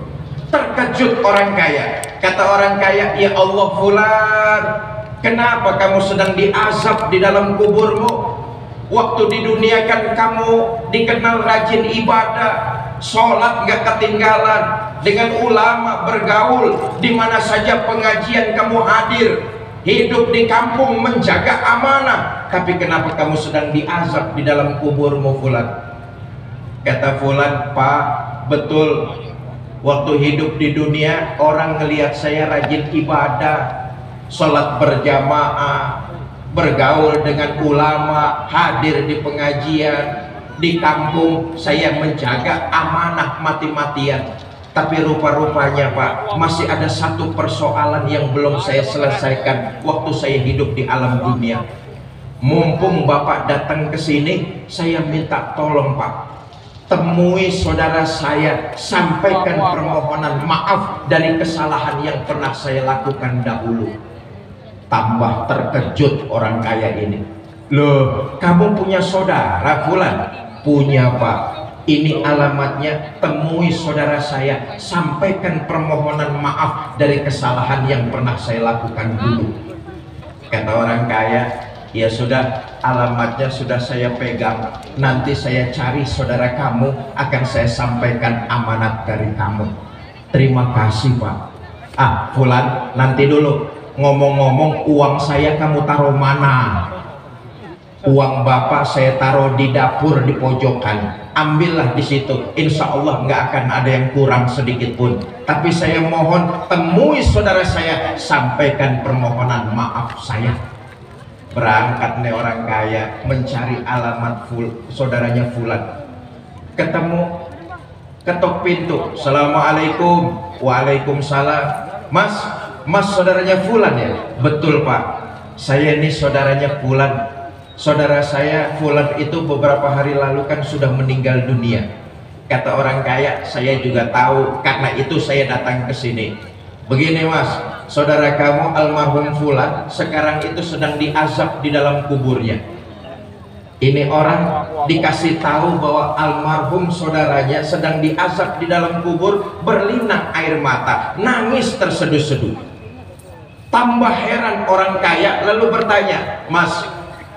Terkejut orang kaya. Kata orang kaya, ya Allah fulan, kenapa kamu sedang diazab di dalam kuburmu? Waktu di dunia kan kamu dikenal rajin ibadah, sholat gak ketinggalan, dengan ulama bergaul, di mana saja pengajian kamu hadir, hidup di kampung menjaga amanah. Tapi kenapa kamu sedang diazab di dalam kuburmu fulan? Kata fulan, Pak, betul, waktu hidup di dunia orang ngelihat saya rajin ibadah, sholat berjamaah, bergaul dengan ulama, hadir di pengajian, di kampung saya menjaga amanah mati-matian. Tapi rupa-rupanya Pak, masih ada satu persoalan yang belum saya selesaikan waktu saya hidup di alam dunia. Mumpung Bapak datang ke sini, saya minta tolong Pak, temui saudara saya, sampaikan permohonan maaf dari kesalahan yang pernah saya lakukan dahulu. Tambah terkejut orang kaya ini. Loh, kamu punya saudara fulan? Punya Pak. Ini alamatnya, temui saudara saya, sampaikan permohonan maaf dari kesalahan yang pernah saya lakukan dulu. Kata orang kaya, ya sudah, alamatnya sudah saya pegang, nanti saya cari saudara kamu, akan saya sampaikan amanat dari kamu. Terima kasih Pak. Ah fulan, nanti dulu, ngomong-ngomong, uang saya kamu taruh mana? Uang Bapak saya taruh di dapur di pojokan, ambillah di situ, insya Allah nggak akan ada yang kurang sedikit pun. Tapi saya mohon temui saudara saya, sampaikan permohonan maaf saya. Berangkat nih orang kaya mencari alamat saudaranya fulan. Ketemu, ketok pintu, assalamualaikum. Waalaikumsalam. Mas saudaranya fulan ya? Betul Pak, saya ini saudaranya fulan. Saudara saya fulan itu beberapa hari lalu kan sudah meninggal dunia. Kata orang kaya, saya juga tahu, karena itu saya datang ke sini. Begini Mas, saudara kamu almarhum fulan sekarang itu sedang diazab di dalam kuburnya. Ini orang dikasih tahu bahwa almarhum saudaranya sedang diazab di dalam kubur, berlinang air mata, nangis terseduh-seduh. Tambah heran orang kaya, lalu bertanya, Mas,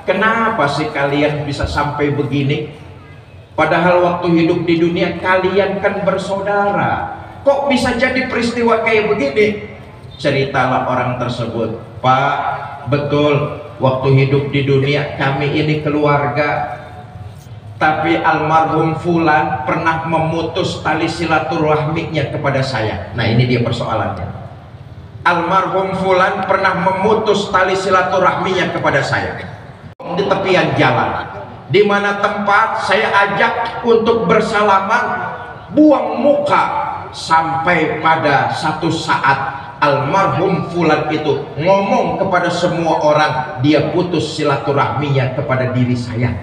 kenapa sih kalian bisa sampai begini? Padahal waktu hidup di dunia kalian kan bersaudara. Kok bisa jadi peristiwa kayak begini? Ceritalah orang tersebut, Pak, betul waktu hidup di dunia kami ini keluarga, tapi almarhum fulan pernah memutus tali silaturahminya kepada saya. Nah, ini dia persoalannya. Almarhum fulan pernah memutus tali silaturahminya kepada saya di tepian jalan, di mana tempat saya ajak untuk bersalaman, buang muka, sampai pada satu saat almarhum fulan itu ngomong kepada semua orang dia putus silaturahminya kepada diri saya.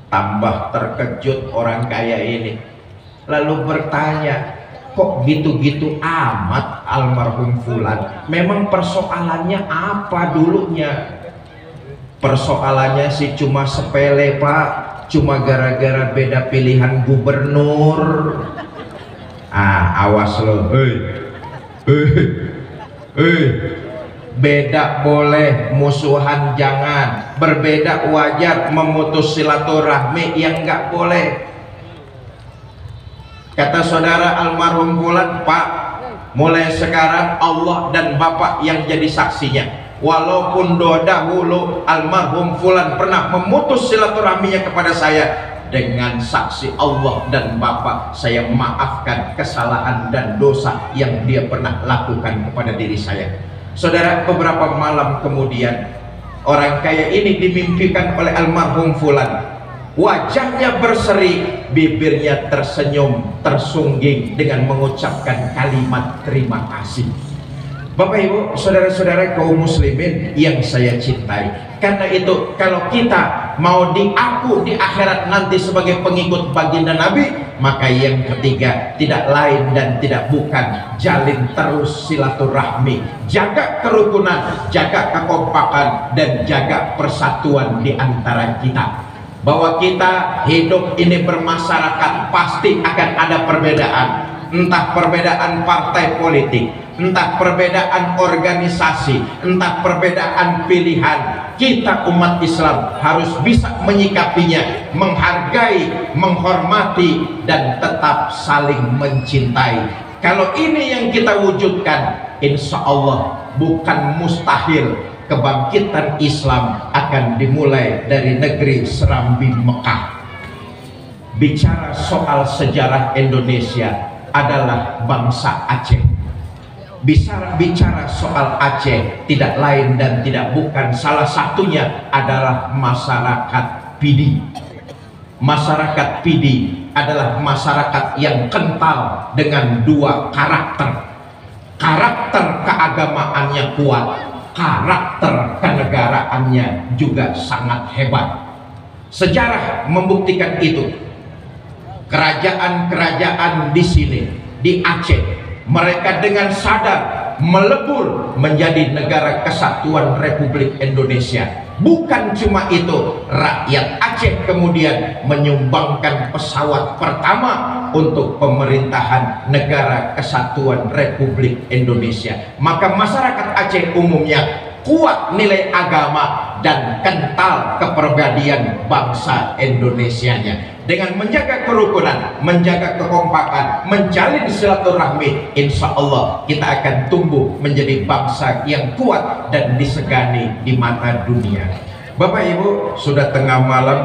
Tambah terkejut orang kaya ini, lalu bertanya, kok gitu-gitu amat almarhum fulan? Memang persoalannya apa dulunya? Persoalannya sih cuma sepele, Pak, cuma gara-gara beda pilihan gubernur. Awas lo, beda boleh, musuhan jangan. Berbeda wajar, memutus silaturahmi yang nggak boleh. Kata saudara almarhum fulan, Pak, mulai sekarang Allah dan Bapak yang jadi saksinya. Walaupun dahulu almarhum fulan pernah memutus silaturahminya kepada saya, dengan saksi Allah dan Bapak, saya maafkan kesalahan dan dosa yang dia pernah lakukan kepada diri saya. Saudara, beberapa malam kemudian orang kaya ini dimimpikan oleh almarhum fulan. Wajahnya berseri, bibirnya tersenyum, tersungging dengan mengucapkan kalimat terima kasih. Bapak Ibu, saudara-saudara kaum muslimin yang saya cintai, karena itu kalau kita mau diaku di akhirat nanti sebagai pengikut baginda Nabi, maka yang ketiga tidak lain dan tidak bukan jalin terus silaturahmi, jaga kerukunan, jaga kekompakan, dan jaga persatuan di antara kita. Bahwa kita hidup ini bermasyarakat pasti akan ada perbedaan, entah perbedaan partai politik, entah perbedaan organisasi, entah perbedaan pilihan. Kita umat Islam harus bisa menyikapinya, menghargai, menghormati, dan tetap saling mencintai. Kalau ini yang kita wujudkan, insya Allah bukan mustahil kebangkitan Islam akan dimulai dari negeri serambi Mekah. Bicara soal sejarah Indonesia adalah bangsa Aceh. Bicara soal Aceh tidak lain dan tidak bukan, salah satunya adalah masyarakat Pidi. Masyarakat Pidi adalah masyarakat yang kental dengan dua karakter. Karakter keagamaannya kuat, karakter kenegaraannya juga sangat hebat. Sejarah membuktikan itu. Kerajaan-kerajaan di sini, di Aceh, mereka dengan sadar melebur menjadi negara kesatuan Republik Indonesia. Bukan cuma itu, rakyat Aceh kemudian menyumbangkan pesawat pertama untuk pemerintahan negara kesatuan Republik Indonesia. Maka masyarakat Aceh umumnya kuat nilai agama dan kental kepribadian bangsa Indonesianya. Dengan menjaga kerukunan, menjaga kekompakan, menjalin silaturahmi, insya Allah kita akan tumbuh menjadi bangsa yang kuat dan disegani di mata dunia. Bapak Ibu, sudah tengah malam,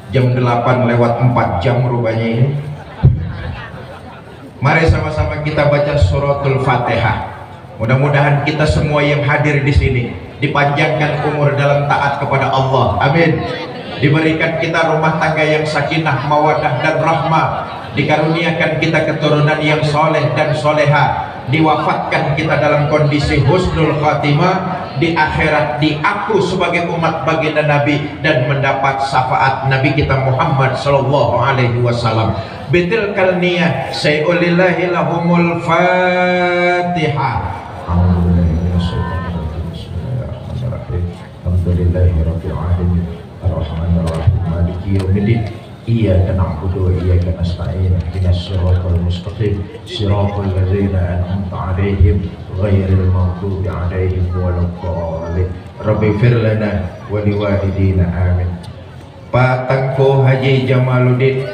jam 8 lewat 4 jam rupanya ini. Mari sama-sama kita baca suratul Fatihah. Mudah-mudahan kita semua yang hadir di sini dipanjangkan umur dalam taat kepada Allah. Amin. Diberikan kita rumah tangga yang sakinah, mawadah, dan rahmah. Dikaruniakan kita keturunan yang soleh dan soleha. Diwafatkan kita dalam kondisi husnul khatimah. Di akhirat diaku sebagai umat baginda Nabi dan mendapat syafaat Nabi kita Muhammad sallallahu alaihi wasallam. Bitil kalniyah sayulillahi lahumul Fatihah. Alhamdulillahirabbil alamin. Ar-Rahmanir-Rahim. Maliki yaumiddin. Iyyaka na'budu wa iyyaka nasta'in. Ihdinas siratal mustaqim. Siratal ladzina an'amta 'alaihim ghairil maghdubi 'alaihim waladdallin. Rabbighfir lana wa liwalidina. Amin. Pak Tengku Haji Jamaluddin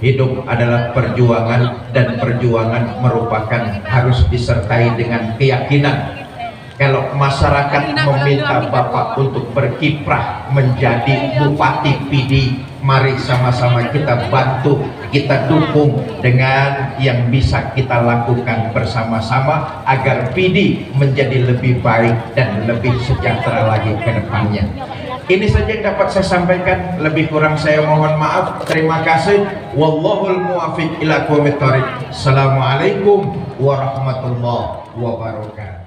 Hidup adalah perjuangan, dan perjuangan merupakan harus disertai dengan keyakinan. Kalau masyarakat meminta Bapak untuk berkiprah menjadi Bupati PD, mari sama-sama kita bantu, kita dukung dengan yang bisa kita lakukan bersama-sama agar PD menjadi lebih baik dan lebih sejahtera lagi ke depannya. Ini saja yang dapat saya sampaikan, lebih kurang saya mohon maaf. Terima kasih. Wallahul muwaffiq ila aqwamit thoriq. Assalamualaikum warahmatullahi wabarakatuh.